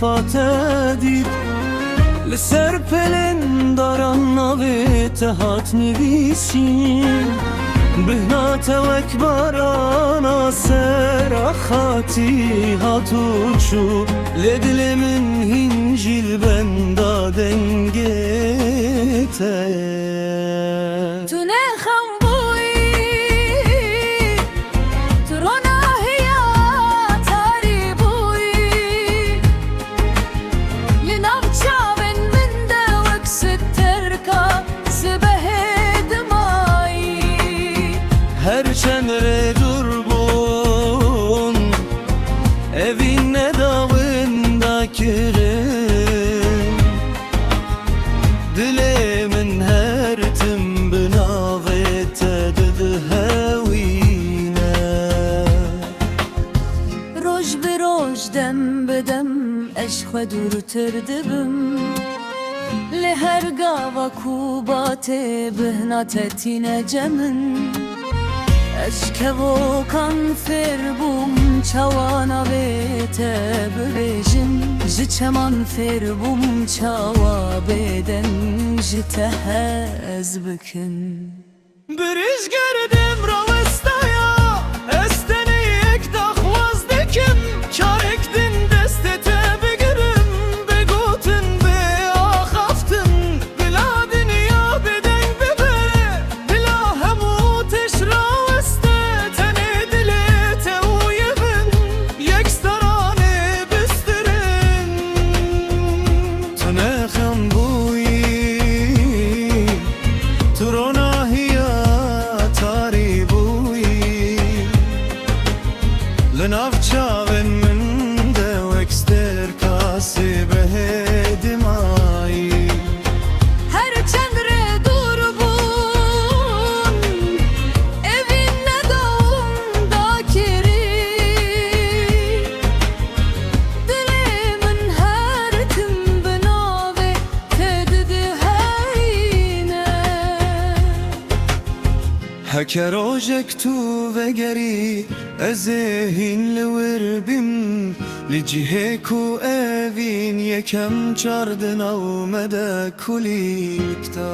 پاتدید لسر پلن دارن نویت هات نویسین بهنات وک بارانا سر خاتی هاتو چو لدل من هنجل بندا دنگته تو نخم بوی تو روناهیا تاری بوی لناف چاون من دا وکست ترکا زبه دمایی هرچند ردور بون evin nedavında kirim Dilemin her tim binavete dedi hevine روج به روج دم به دم عشق دورتر دبم لهر گاوا کوبات بهناتتی نجمن اشکو کان فر بوم چوانا بیت ببیجم جچمان فر بوم چوا بدن جتهز بکن Biriz gerdim ravestaya Esteni ek daxvaz dekim Çarek din destete begirim Begotin be axaftin Bila dünya beden bebe Bila hemu teş raveste Tene dile te uyevin Yeksterane bistirin Tınexem buyi Turona لناف چاون من ده وکستر کاسی به دمایی هر چند دور بون evin nedavında kiri dilimin her tim binave tedidi heyne هکر آجک تو وگری ازهین لور بیم لجیه کو اوین یکم چاردن آمده کلیکتا